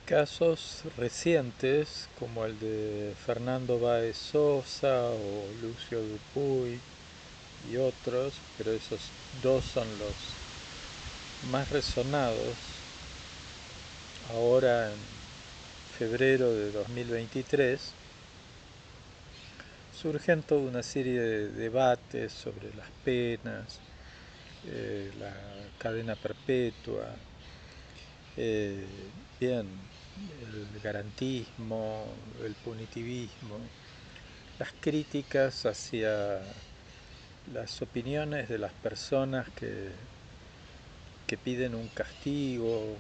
Casos recientes como el de Fernando Báez Sosa o Lucio Dupuy y otros, pero esos dos son los más resonados. Ahora en febrero de 2023 surgen toda una serie de debates sobre las penas, la cadena perpetua, bien, el garantismo, el punitivismo, las críticas hacia las opiniones de las personas que piden un castigo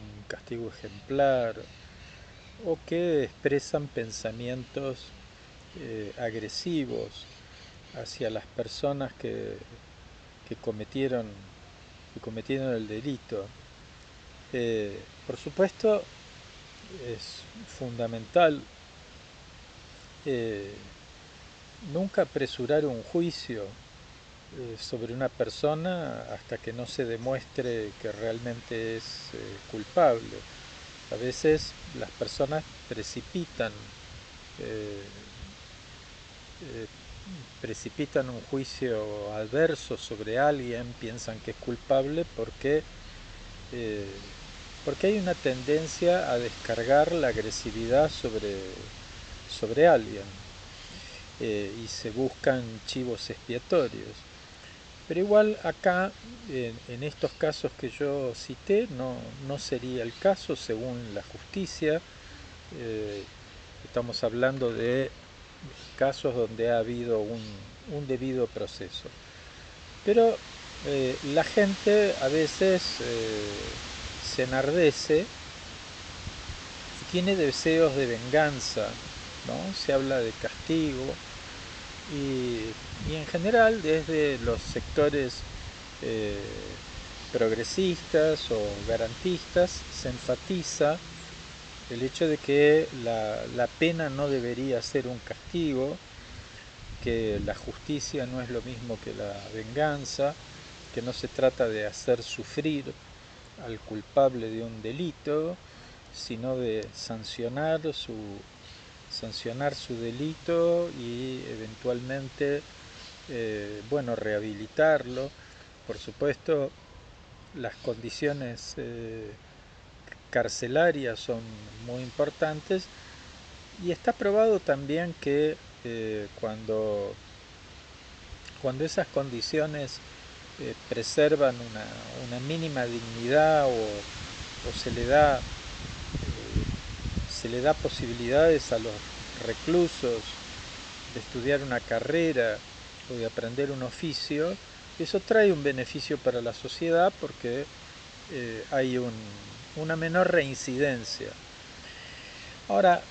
ejemplar, o que expresan pensamientos agresivos hacia las personas que cometieron, que cometieron el delito. Por supuesto, es fundamental eh, nunca apresurar un juicio sobre una persona hasta que no se demuestre que realmente es culpable. A veces las personas eh, eh, precipitan un juicio adverso sobre alguien, piensan que es culpable eh, porque hay una tendencia a descargar la agresividad sobre alguien, y se buscan chivos expiatorios. Pero igual acá, en estos casos que yo cité, no sería el caso según la justicia. Eh, Estamos hablando de casos donde ha habido un debido proceso. Pero la gente a veces se enardece y tiene deseos de venganza, ¿no? Se habla de castigo y en general desde los sectores eh, progresistas o garantistas se enfatiza el hecho de que la pena no debería ser un castigo, que la justicia no es lo mismo que la venganza, que no se trata de hacer sufrir al culpable de un delito, sino de sancionar su delito y eventualmente, bueno, rehabilitarlo. Por supuesto, las condiciones carcelarias son muy importantes y está probado también que cuando esas condiciones preservan una mínima dignidad o se le da posibilidades a los reclusos de estudiar una carrera o de aprender un oficio, eso trae un beneficio para la sociedad porque hay una menor reincidencia. Ahora,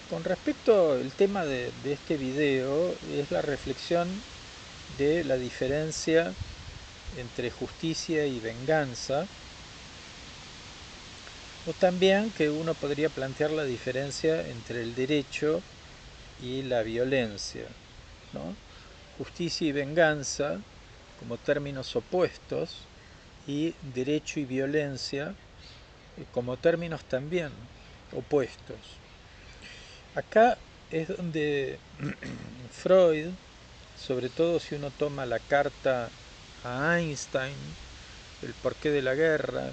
con respecto al tema de este video, es la reflexión de la diferencia entre justicia y venganza, o también que uno podría plantear la diferencia entre el derecho y la violencia, ¿no? Justicia y venganza como términos opuestos y derecho y violencia como términos también opuestos. Acá es donde Freud, sobre todo si uno toma la carta a Einstein, el porqué de la guerra,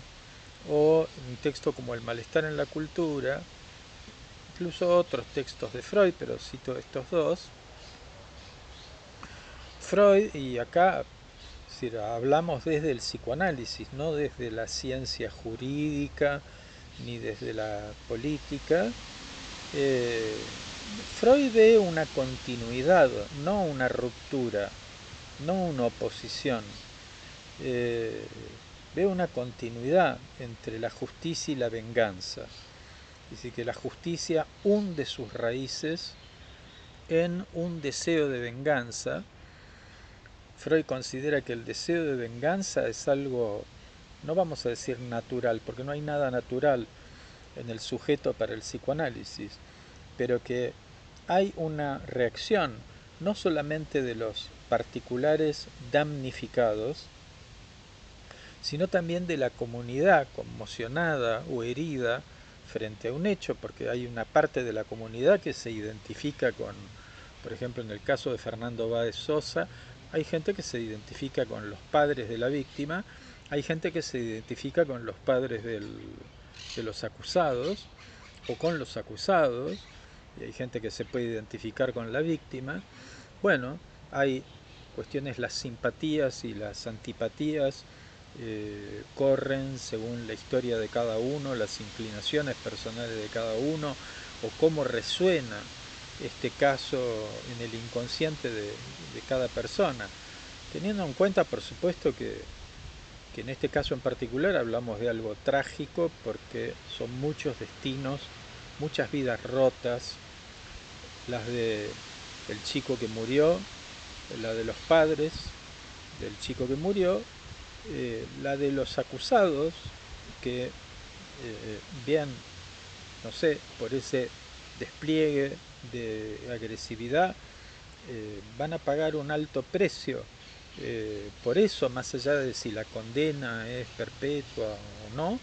o un texto como El malestar en la cultura, incluso otros textos de Freud, pero cito estos dos. Freud, y acá es decir, hablamos desde el psicoanálisis, no desde la ciencia jurídica ni desde la política. eh, Freud ve una continuidad, no una ruptura, no una oposición. Eh, Ve una continuidad entre la justicia y la venganza. Dice que la justicia hunde sus raíces en un deseo de venganza. Freud considera que el deseo de venganza es algo, no vamos a decir natural, porque no hay nada natural en el sujeto para el psicoanálisis, pero que hay una reacción no solamente de los particulares damnificados, sino también de la comunidad conmocionada o herida frente a un hecho, porque hay una parte de la comunidad que se identifica con, por ejemplo, en el caso de Fernando Báez Sosa, hay gente que se identifica con los padres de la víctima, hay gente que se identifica con los padres de los acusados o con los acusados, y hay gente que se puede identificar con la víctima. Bueno, hay cuestiones, las simpatías y las antipatías corren según la historia de cada uno, las inclinaciones personales de cada uno, o cómo resuena este caso en el inconsciente de cada persona, teniendo en cuenta, por supuesto, que en este caso en particular hablamos de algo trágico, porque son muchos destinos, muchas vidas rotas, las de el chico que murió, la de los padres del chico que murió, la de los acusados que vean, no sé, por ese despliegue de agresividad, van a pagar un alto precio. Por eso, más allá de si la condena es perpetua o no,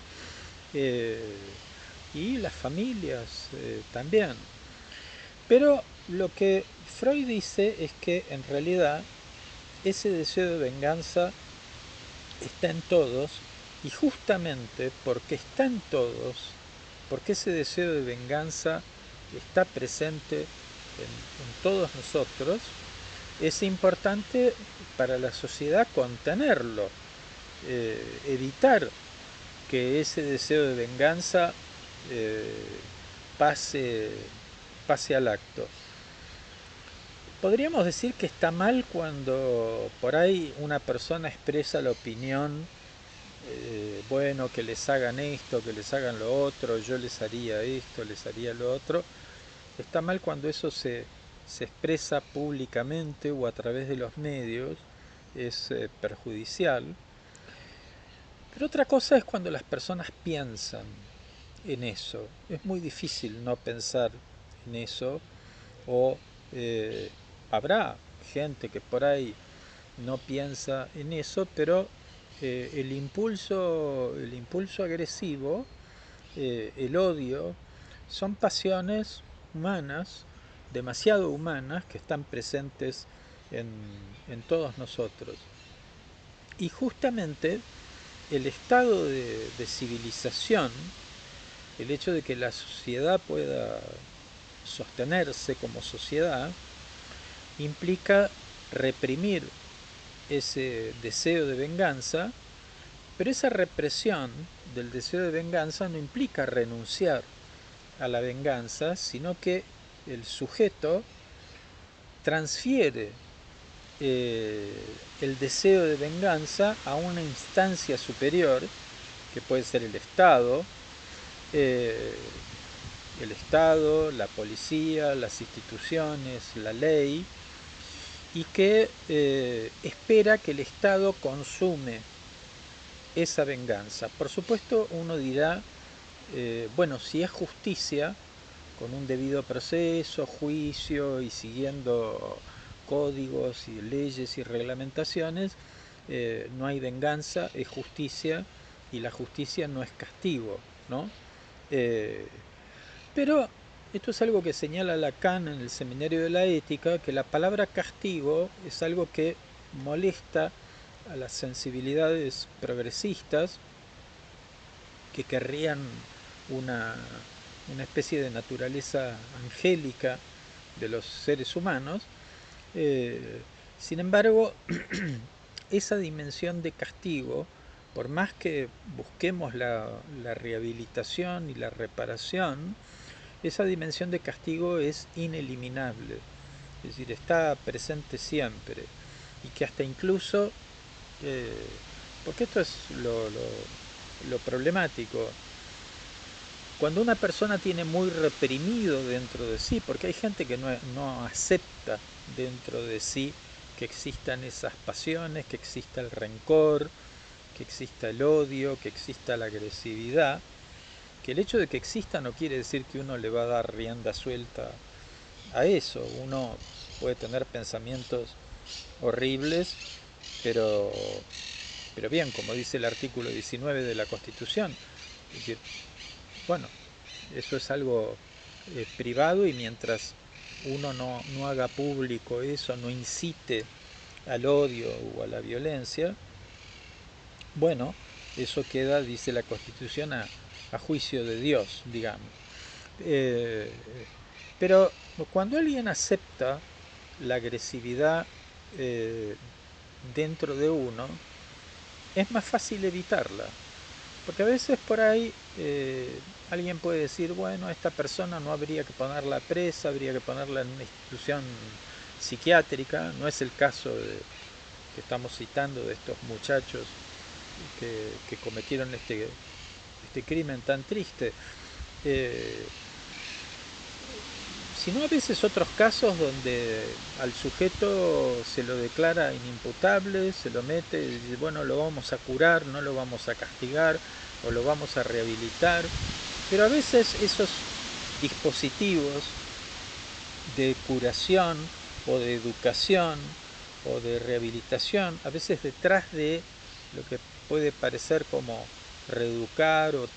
y las familias también. Pero lo que Freud dice es que en realidad ese deseo de venganza está en todos, y justamente porque está en todos, porque ese deseo de venganza está presente en todos nosotros, es importante para la sociedad contenerlo, evitar que ese deseo de venganza eh, pase, pase al acto. Podríamos decir que está mal cuando por ahí una persona expresa la opinión, bueno, que les hagan esto, que les hagan lo otro, yo les haría esto, les haría lo otro. Está mal cuando eso se expresa públicamente o a través de los medios, es perjudicial. Pero otra cosa es cuando las personas piensan en eso. Es muy difícil no pensar en eso, o habrá gente que por ahí no piensa en eso, pero el impulso agresivo, el odio, son pasiones humanas, demasiado humanas, que están presentes en, en todos nosotros. Y justamente el estado de civilización, el hecho de que la sociedad pueda sostenerse como sociedad, implica reprimir ese deseo de venganza, pero esa represión del deseo de venganza no implica renunciar a la venganza, sino que el sujeto transfiere el deseo de venganza a una instancia superior, que puede ser eh, el Estado, la policía, las instituciones, la ley, y que espera que el Estado consume esa venganza. Por supuesto, uno dirá, bueno, si es justicia, con un debido proceso, juicio y siguiendo códigos y leyes y reglamentaciones, no hay venganza, es justicia, y la justicia no es castigo, ¿no? Pero esto es algo que señala Lacan en el Seminario de la Ética, que la palabra castigo es algo que molesta a las sensibilidades progresistas, que querrían una, una especie de naturaleza angélica de los seres humanos. Eh, Sin embargo, esa dimensión de castigo, por más que busquemos la rehabilitación y la reparación, esa dimensión de castigo es ineliminable, es decir, está presente siempre, y que hasta incluso, eh, porque esto es lo problemático, cuando una persona tiene muy reprimido dentro de sí, porque hay gente que no acepta dentro de sí que existan esas pasiones, que exista el rencor, que exista el odio, que exista la agresividad, que el hecho de que exista no quiere decir que uno le va a dar rienda suelta a eso. Uno puede tener pensamientos horribles, pero, pero bien, como dice el artículo 19 de la Constitución, es decir, bueno, eso es algo privado, y mientras uno no haga público eso, no incite al odio o a la violencia, bueno, eso queda, dice la Constitución, a juicio de Dios, digamos. Eh, pero cuando alguien acepta la agresividad eh, dentro de uno, es más fácil evitarla. Porque a veces por ahí alguien puede decir, bueno, a esta persona no habría que ponerla presa, habría que ponerla en una institución psiquiátrica. No es el caso que estamos citando de estos muchachos que cometieron este crimen tan triste. Eh, Sino a veces otros casos donde al sujeto se lo declara inimputable, se lo mete y dice, bueno, lo vamos a curar, no lo vamos a castigar o lo vamos a rehabilitar. Pero a veces esos dispositivos de curación o de educación o de rehabilitación, a veces detrás de lo que puede parecer como reeducar o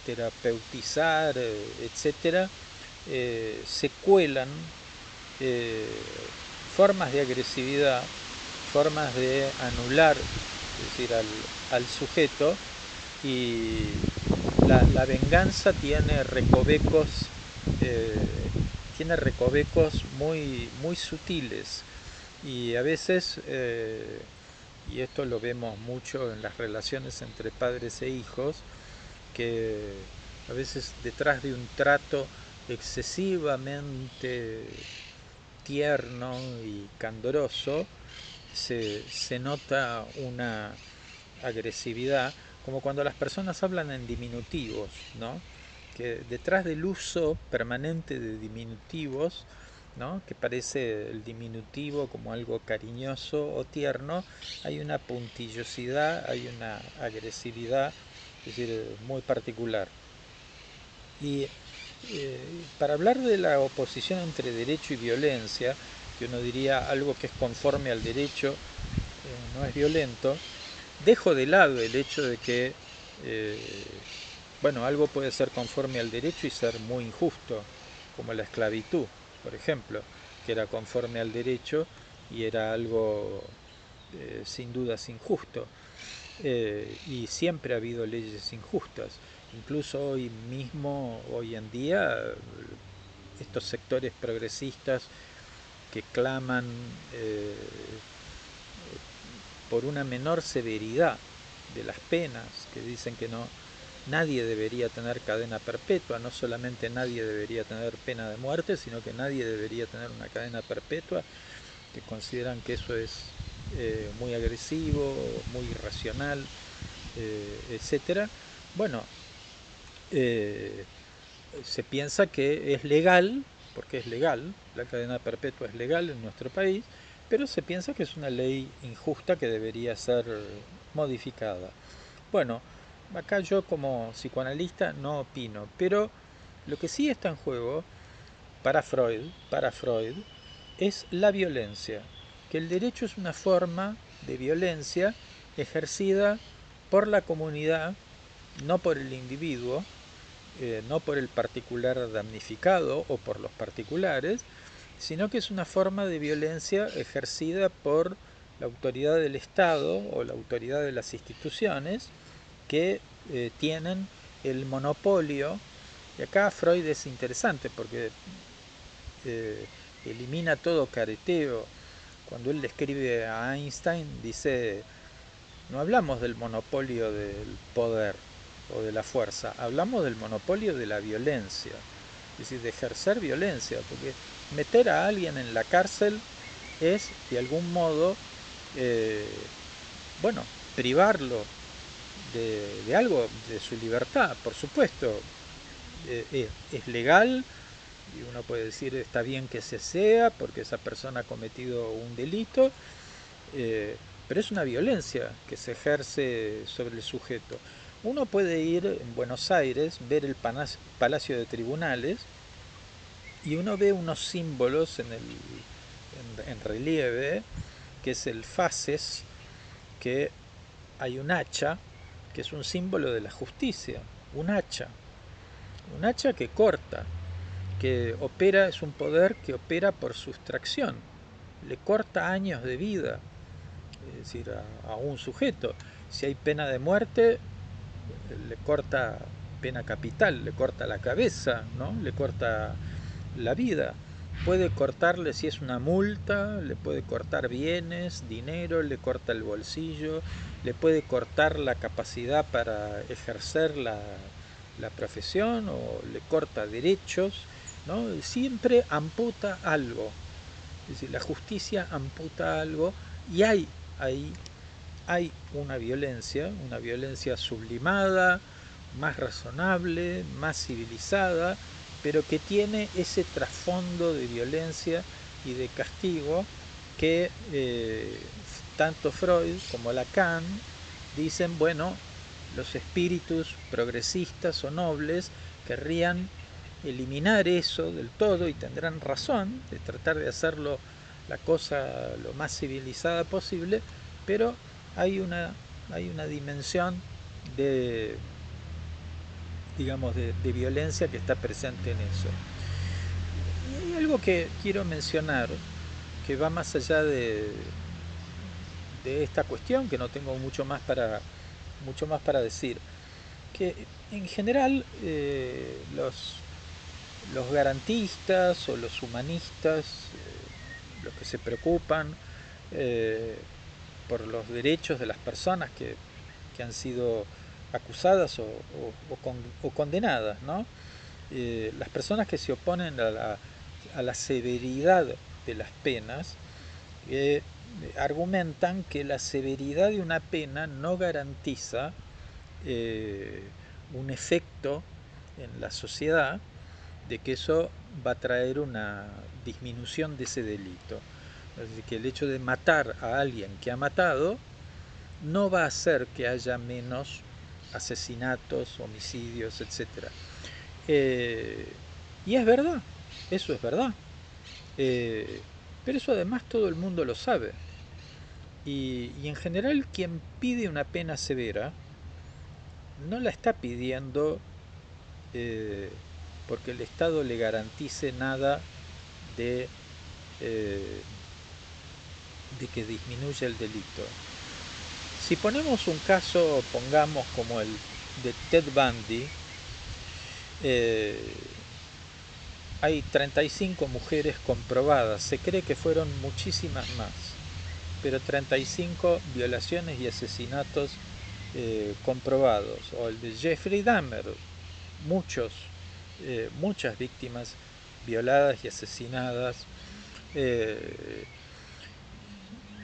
terapeutizar, etcétera, se cuelan eh, formas de agresividad, formas de anular, es decir, al sujeto, y la venganza eh, tiene recovecos muy sutiles, y a veces, y esto lo vemos mucho en las relaciones entre padres e hijos, que a veces detrás de un trato excesivamente tierno y candoroso se nota una agresividad, como cuando las personas hablan en diminutivos, ¿no? Que detrás del uso permanente de diminutivos, ¿no? Que parece el diminutivo como algo cariñoso o tierno, hay una puntillosidad, hay una agresividad, es decir, muy particular. Y para hablar de la oposición entre derecho y violencia, que uno diría algo que es conforme al derecho no es violento, dejo de lado el hecho de que, eh, bueno, algo puede ser conforme al derecho y ser muy injusto, como la esclavitud, por ejemplo, que era conforme al derecho y era algo sin dudas injusto. Y siempre ha habido leyes injustas. Incluso hoy mismo, hoy en día, estos sectores progresistas que claman eh, por una menor severidad de las penas, que dicen que no, nadie debería tener cadena perpetua, no solamente nadie debería tener pena de muerte, sino que nadie debería tener una cadena perpetua, que consideran que eso es muy agresivo, muy irracional, etcétera. Bueno, eh, se piensa que es legal, porque es legal, la cadena perpetua es legal en nuestro país, pero se piensa que es una ley injusta que debería ser modificada. Bueno, acá yo como psicoanalista no opino, pero lo que sí está en juego para Freud, es la violencia, que el derecho es una forma de violencia ejercida por la comunidad, no por el individuo, no por el particular damnificado o por los particulares, sino que es una forma de violencia ejercida por la autoridad del Estado o la autoridad de las instituciones que tienen el monopolio. Y acá Freud es interesante porque eh, elimina todo careteo. Cuando él describe a Einstein, dice, no hablamos del monopolio del poder o de la fuerza, hablamos del monopolio de la violencia, es decir, de ejercer violencia, porque meter a alguien en la cárcel es, de algún modo, eh, bueno, privarlo de algo, de su libertad, por supuesto. Es legal, y uno puede decir está bien que se sea porque esa persona ha cometido un delito, pero es una violencia que se ejerce sobre el sujeto. Uno puede ir en Buenos Aires, ver el Palacio de Tribunales, y uno ve unos símbolos en relieve, que es el faces, que hay un hacha, que es un símbolo de la justicia, un hacha. un hacha que corta, que opera, es un poder que opera por sustracción, le corta años de vida, es decir, a un sujeto. Si hay pena de muerte, le corta pena capital, le corta la cabeza, ¿no? Le corta la vida. Puede cortarle, si es una multa, le puede cortar bienes, dinero, le corta el bolsillo, le puede cortar la capacidad para ejercer la profesión o le corta derechos, ¿no? Siempre amputa algo. Es decir, la justicia amputa algo y hay una violencia sublimada, más razonable, más civilizada, pero que tiene ese trasfondo de violencia y de castigo que tanto Freud como Lacan dicen, bueno, los espíritus progresistas o nobles querrían eliminar eso del todo y tendrán razón de tratar de hacerlo la cosa lo más civilizada posible, pero hay una dimensión de, digamos, de violencia que está presente en eso. Y hay algo que quiero mencionar que va más allá de esta cuestión, que no tengo mucho más para decir, que en general los garantistas o los humanistas, los que se preocupan eh, por los derechos de las personas que han sido acusadas o condenadas, ¿no? Las personas que se oponen a la severidad de las penas argumentan que la severidad de una pena no garantiza un efecto en la sociedad de que eso va a traer una disminución de ese delito. Es decir, que el hecho de matar a alguien que ha matado no va a hacer que haya menos asesinatos, homicidios, etc. Y es verdad, eso es verdad. Pero eso además todo el mundo lo sabe. Y en general quien pide una pena severa no la está pidiendo eh, porque el Estado le garantice nada de, eh, de que disminuya el delito. Si ponemos un caso, pongamos como el de Ted Bundy, eh, hay 35 mujeres comprobadas, se cree que fueron muchísimas más, pero 35 violaciones y asesinatos comprobados. O el de Jeffrey Dahmer, muchas víctimas violadas y asesinadas. Eh,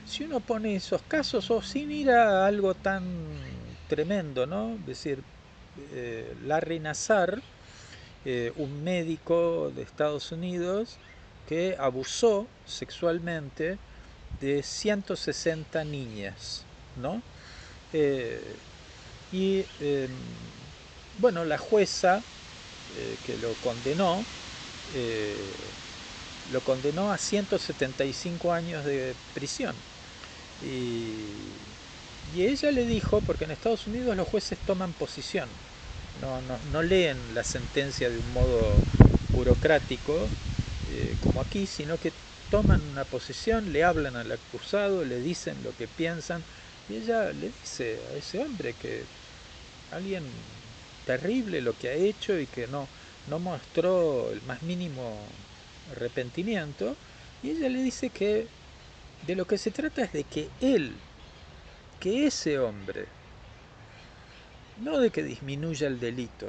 si uno pone esos casos, o sin ir a algo tan tremendo, ¿no? Es decir, Larry Nassar, un médico de Estados Unidos que abusó sexualmente de 160 niñas, ¿no? Eh, y bueno, la jueza que eh, lo condenó a 175 años de prisión. Y, y ella le dijo, porque en Estados Unidos los jueces toman posición, no leen la sentencia de un modo burocrático como aquí, sino que toman una posición, le hablan al acusado, le dicen lo que piensan, y ella le dice a ese hombre que alguien terrible lo que ha hecho y que no mostró el más mínimo arrepentimiento, y ella le dice que de lo que se trata es de que ese hombre, no de que disminuya el delito,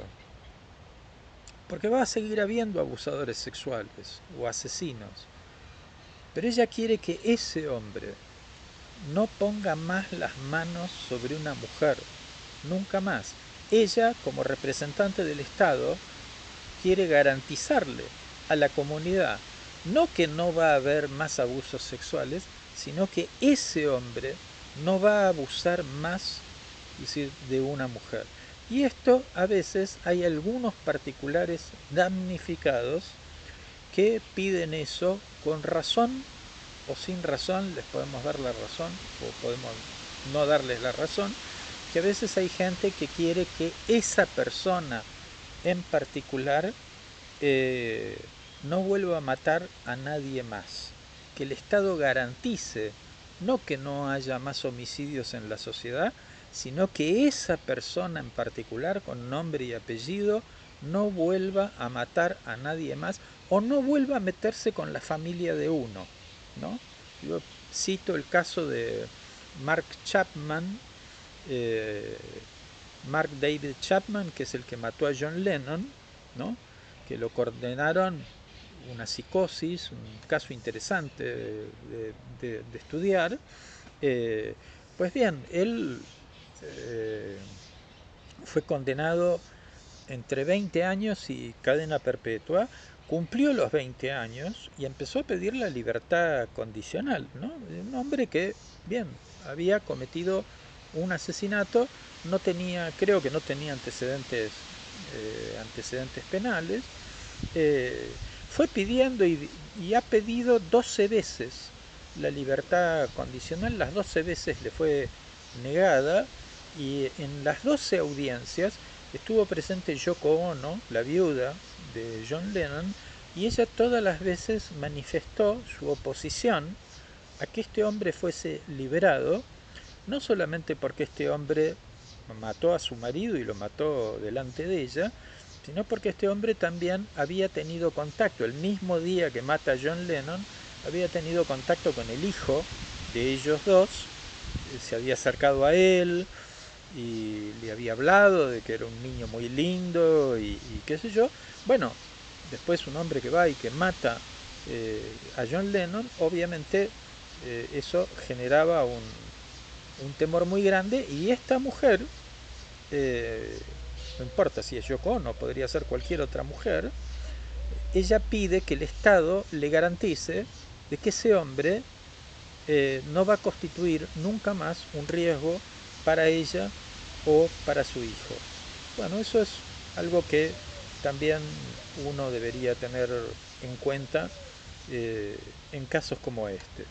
porque va a seguir habiendo abusadores sexuales o asesinos, pero ella quiere que ese hombre no ponga más las manos sobre una mujer, nunca más. Ella, como representante del Estado, quiere garantizarle a la comunidad no que no va a haber más abusos sexuales, sino que ese hombre no va a abusar más, es decir, de una mujer. Y esto a veces hay algunos particulares damnificados que piden eso con razón o sin razón, les podemos dar la razón o podemos no darles la razón, que a veces hay gente que quiere que esa persona en particular no vuelva a matar a nadie más, que el Estado garantice no que no haya más homicidios en la sociedad, sino que esa persona en particular, con nombre y apellido, no vuelva a matar a nadie más o no vuelva a meterse con la familia de uno, ¿no? Yo cito el caso de Mark Chapman, eh, Mark David Chapman, que es el que mató a John Lennon, ¿no? Que lo condenaron una psicosis, un caso interesante de estudiar. Eh, pues bien, él eh, fue condenado entre 20 años y cadena perpetua, cumplió los 20 años y empezó a pedir la libertad condicional, ¿no? Un hombre que, bien, había cometido un asesinato, no tenía, creo que no tenía antecedentes penales, eh, fue pidiendo y ha pedido 12 veces la libertad condicional, las 12 veces le fue negada y en las 12 audiencias estuvo presente Yoko Ono, la viuda de John Lennon, y ella todas las veces manifestó su oposición a que este hombre fuese liberado, no solamente porque este hombre mató a su marido y lo mató delante de ella, sino porque este hombre también había tenido contacto, el mismo día que mata a John Lennon, había tenido contacto con el hijo de ellos dos, se había acercado a él y le había hablado de que era un niño muy lindo y qué sé yo. Bueno, después un hombre que va y que mata a John Lennon, obviamente eso generaba un temor muy grande y esta mujer, eh, no importa si es Yoko Ono, podría ser cualquier otra mujer, ella pide que el Estado le garantice de que ese hombre no va a constituir nunca más un riesgo para ella o para su hijo. Bueno, eso es algo que también uno debería tener en cuenta en casos como este.